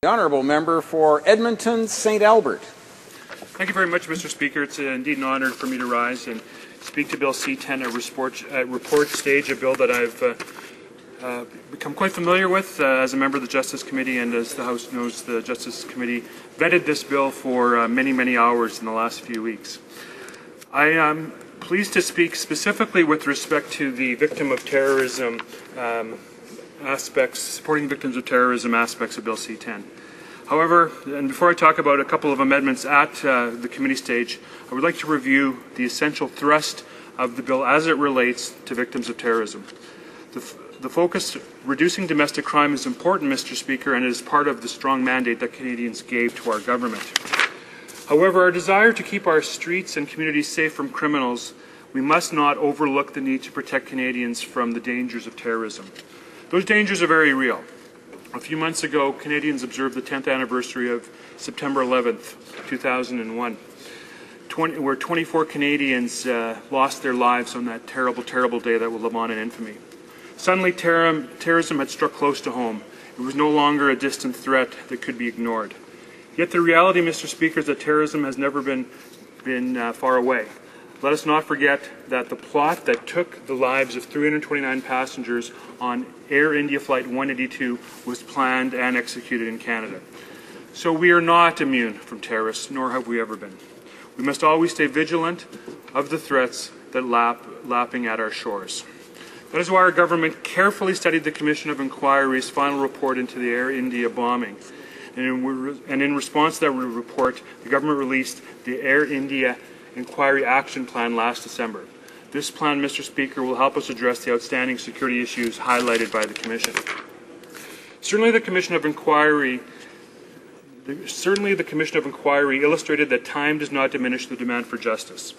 The Honourable Member for Edmonton St. Albert. Thank you very much, Mr. Speaker. It's indeed an honour for me to rise and speak to Bill C-10, a report stage, a bill that I've become quite familiar with as a member of the Justice Committee, and as the House knows, the Justice Committee vetted this bill for many hours in the last few weeks. I am pleased to speak specifically with respect to the victim of terrorism aspects, supporting victims of terrorism aspects of Bill C-10. However, and before I talk about a couple of amendments at the committee stage, I would like to review the essential thrust of the bill as it relates to victims of terrorism. The focus, reducing domestic crime, is important, Mr. Speaker, and is part of the strong mandate that Canadians gave to our government. However, our desire to keep our streets and communities safe from criminals, we must not overlook the need to protect Canadians from the dangers of terrorism. Those dangers are very real. A few months ago, Canadians observed the 10th anniversary of September 11th, 2001, where 24 Canadians lost their lives on that terrible day that will live on in infamy. Suddenly, terrorism had struck close to home. It was no longer a distant threat that could be ignored. Yet the reality, Mr. Speaker, is that terrorism has never been far away. Let us not forget that the plot that took the lives of 329 passengers on Air India Flight 182 was planned and executed in Canada. So we are not immune from terrorists, nor have we ever been. We must always stay vigilant of the threats that lapping at our shores. That is why our government carefully studied the Commission of Inquiry's final report into the Air India bombing. And in response to that report, the government released the Air India Inquiry Action Plan last December. This plan, Mr. Speaker, will help us address the outstanding security issues highlighted by the Commission. Certainly the Commission of Inquiry illustrated that time does not diminish the demand for justice.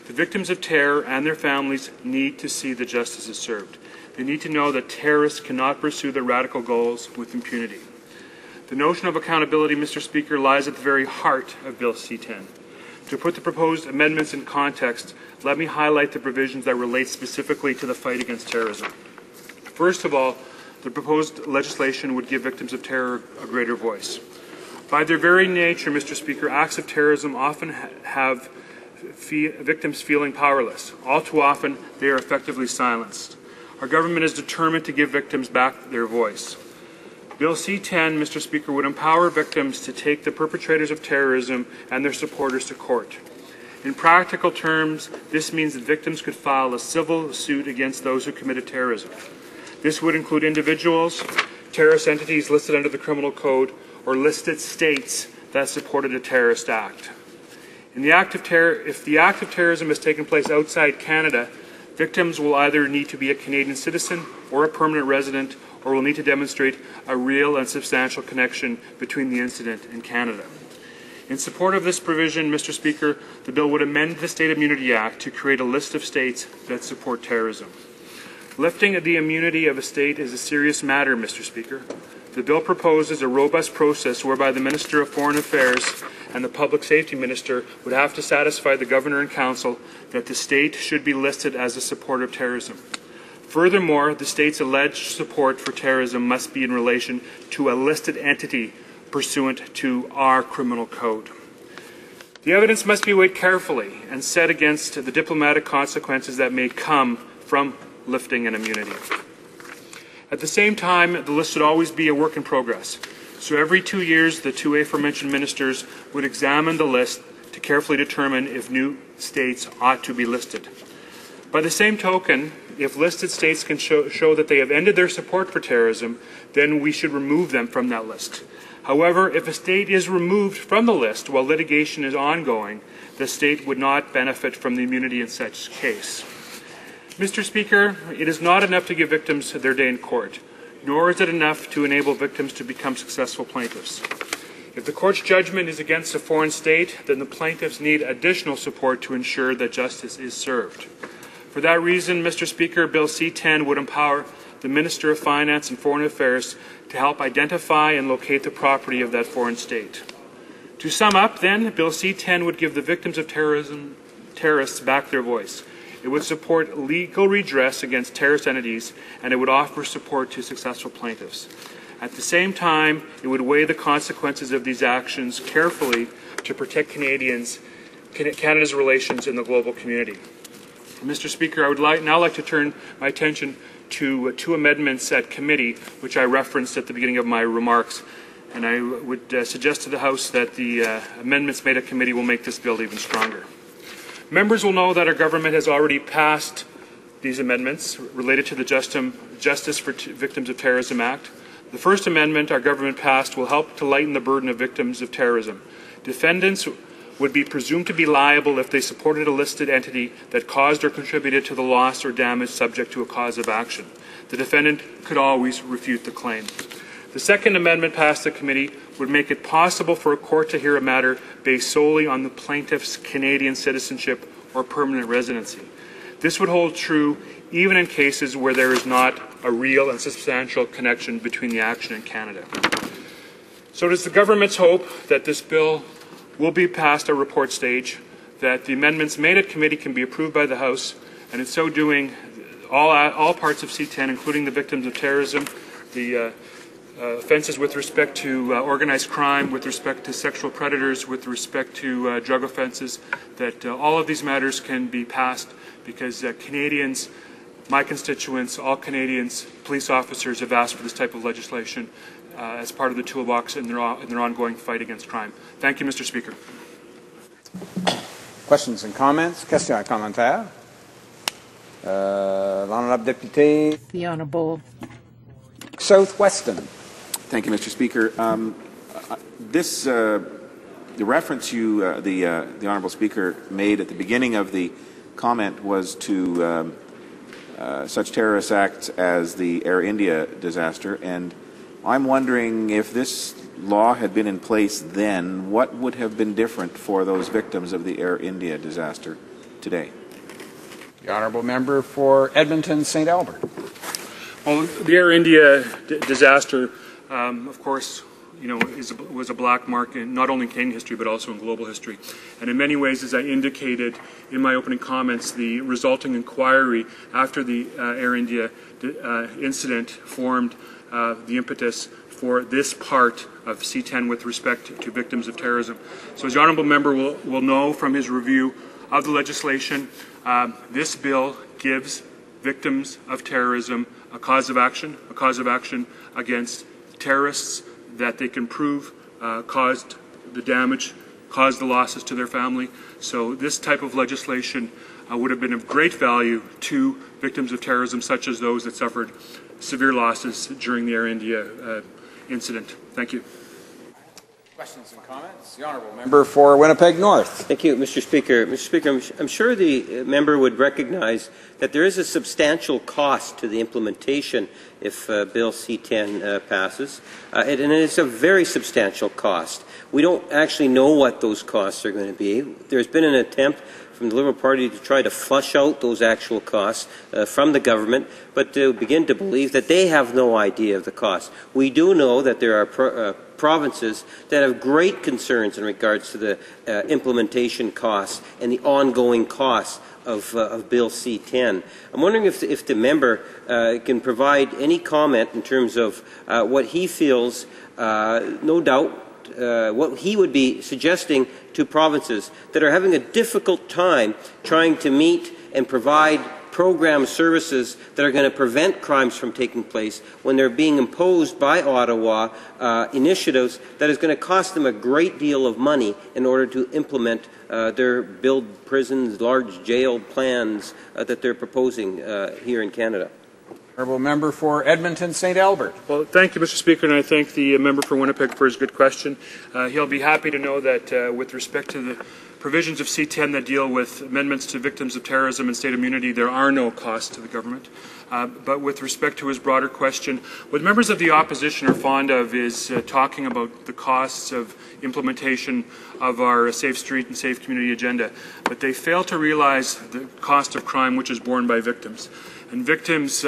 The victims of terror and their families need to see that justice is served. They need to know that terrorists cannot pursue their radical goals with impunity. The notion of accountability, Mr. Speaker, lies at the very heart of Bill C-10. To put the proposed amendments in context, let me highlight the provisions that relate specifically to the fight against terrorism. First of all, the proposed legislation would give victims of terror a greater voice. By their very nature, Mr. Speaker, acts of terrorism often have victims feeling powerless. All too often, they are effectively silenced. Our government is determined to give victims back their voice. Bill C-10, Mr. Speaker, would empower victims to take the perpetrators of terrorism and their supporters to court. In practical terms, this means that victims could file a civil suit against those who committed terrorism. This would include individuals, terrorist entities listed under the Criminal Code, or listed states that supported a terrorist act. If the act of terrorism has taken place outside Canada, victims will either need to be a Canadian citizen or a permanent resident, or will need to demonstrate a real and substantial connection between the incident and Canada. In support of this provision, Mr. Speaker, the bill would amend the State Immunity Act to create a list of states that support terrorism. Lifting the immunity of a state is a serious matter, Mr. Speaker. The bill proposes a robust process whereby the Minister of Foreign Affairs and the Public Safety Minister would have to satisfy the Governor and Council that the state should be listed as a supporter of terrorism. Furthermore, the state's alleged support for terrorism must be in relation to a listed entity pursuant to our criminal code. The evidence must be weighed carefully and set against the diplomatic consequences that may come from lifting an immunity. At the same time, the list should always be a work in progress. So every 2 years, the two aforementioned ministers would examine the list to carefully determine if new states ought to be listed. By the same token, if listed states can show that they have ended their support for terrorism, then we should remove them from that list. However, if a state is removed from the list while litigation is ongoing, the state would not benefit from the immunity in such case. Mr. Speaker, it is not enough to give victims their day in court, nor is it enough to enable victims to become successful plaintiffs. If the court's judgment is against a foreign state, then the plaintiffs need additional support to ensure that justice is served. For that reason, Mr. Speaker, Bill C-10 would empower the Minister of Finance and Foreign Affairs to help identify and locate the property of that foreign state. To sum up, then, Bill C-10 would give the victims of terrorists back their voice. It would support legal redress against terrorist entities, and it would offer support to successful plaintiffs. At the same time, it would weigh the consequences of these actions carefully to protect Canada's relations in the global community. Mr. Speaker, I would now like to turn my attention to two amendments at committee, which I referenced at the beginning of my remarks. And I would suggest to the House that the amendments made at committee will make this bill even stronger. Members will know that our government has already passed these amendments related to the Justice for Victims of Terrorism Act. The first amendment our government passed will help to lighten the burden of victims of terrorism. Defendants would be presumed to be liable if they supported a listed entity that caused or contributed to the loss or damage subject to a cause of action. The defendant could always refute the claim. The second amendment passed the committee would make it possible for a court to hear a matter based solely on the plaintiff's Canadian citizenship or permanent residency. This would hold true even in cases where there is not a real and substantial connection between the action and Canada. So it is the government's hope that this bill will be passed at report stage, that the amendments made at committee can be approved by the House, and in so doing, all parts of C-10, including the victims of terrorism, the offences with respect to organized crime, with respect to sexual predators, with respect to drug offences, that all of these matters can be passed because Canadians, my constituents, all Canadians, police officers have asked for this type of legislation as part of the toolbox in their ongoing fight against crime. Thank you, Mr. Speaker. Questions and comments? Questions et commentaires? L'honorable député. The Honourable Southweston. Thank you, Mr. Speaker. The reference the Honourable Speaker made at the beginning of the comment was to such terrorist acts as the Air India disaster, and I'm wondering if this law had been in place then, what would have been different for those victims of the Air India disaster today? The honourable member for Edmonton St. Albert. Well, the Air India disaster, of course, was a black mark in not only Canadian history but also in global history. And in many ways, as I indicated in my opening comments, the resulting inquiry after the Air India incident formed the impetus for this part of C-10 with respect to victims of terrorism. So as the honourable member will know from his review of the legislation, this bill gives victims of terrorism a cause of action against terrorists that they can prove caused the damage, caused the losses to their family. So this type of legislation would have been of great value to victims of terrorism, such as those that suffered severe losses during the Air India incident. Thank you. Questions and comments? The honourable member for Winnipeg North. Thank you, Mr. Speaker. Mr. Speaker, I'm sure the member would recognize that there is a substantial cost to the implementation if Bill C-10 passes, and it's a very substantial cost. We don't actually know what those costs are going to be. There's been an attempt from the Liberal Party to try to flush out those actual costs from the government, but to begin to believe that they have no idea of the costs. We do know that there are provinces that have great concerns in regards to the implementation costs and the ongoing costs of Bill C-10. I'm wondering if the member can provide any comment in terms of what he feels, no doubt, what he would be suggesting to provinces that are having a difficult time trying to meet and provide program services that are going to prevent crimes from taking place when they're being imposed by Ottawa initiatives that is going to cost them a great deal of money in order to implement their build prisons, large jail plans that they're proposing here in Canada. Honourable member for Edmonton St. Albert. Well, thank you, Mr. Speaker, and I thank the member for Winnipeg for his good question. He'll be happy to know that with respect to the provisions of C-10 that deal with amendments to victims of terrorism and state immunity, there are no costs to the government. But with respect to his broader question, what members of the opposition are fond of is talking about the costs of implementation of our Safe Street and Safe Community agenda. But they fail to realize the cost of crime which is borne by victims. And victims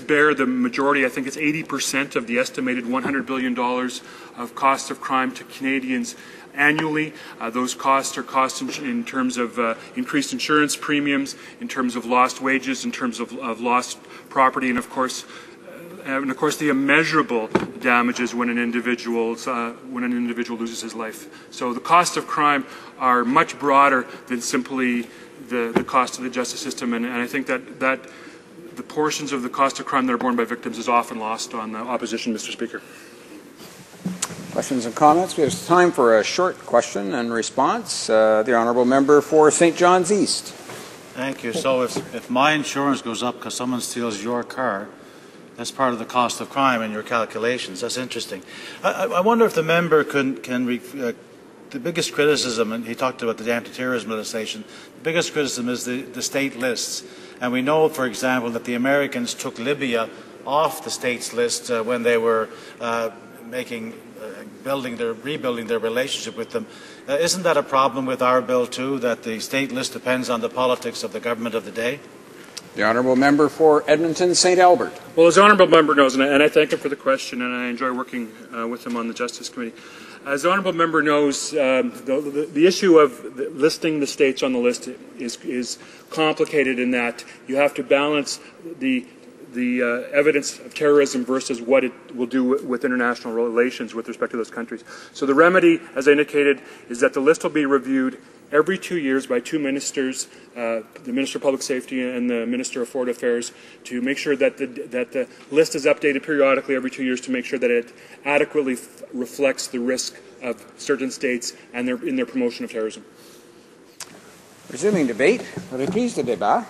bear the majority, I think it's 80% of the estimated $100 billion of costs of crime to Canadians annually. Those costs are costs in terms of increased insurance premiums, in terms of lost wages, in terms of lost property, and of course and of course the immeasurable damages when an individual loses his life. So the costs of crime are much broader than simply the cost of the justice system, and I think that the portions of the cost of crime that are borne by victims is often lost on the opposition, Mr. Speaker. Questions and comments? We have time for a short question and response. The honourable member for St. John's East. Thank you. So if my insurance goes up because someone steals your car, that's part of the cost of crime in your calculations. That's interesting. I wonder if the member the biggest criticism, and he talked about the anti-terrorism legislation, the biggest criticism is the state lists. And we know, for example, that the Americans took Libya off the states list when they were rebuilding their relationship with them. Isn't that a problem with our bill too, that the state list depends on the politics of the government of the day? The honourable member for Edmonton St. Albert. Well, as the honourable member knows, and I thank him for the question, and I enjoy working with him on the Justice Committee. As the honourable member knows, the issue of listing the states on the list is complicated in that you have to balance the evidence of terrorism versus what it will do with international relations with respect to those countries. So the remedy, as I indicated, is that the list will be reviewed every 2 years by two ministers, the Minister of Public Safety and the Minister of Foreign Affairs, to make sure that the list is updated periodically every 2 years to make sure that it adequately reflects the risk of certain states and in their promotion of terrorism. Resuming debate, reprise de débat.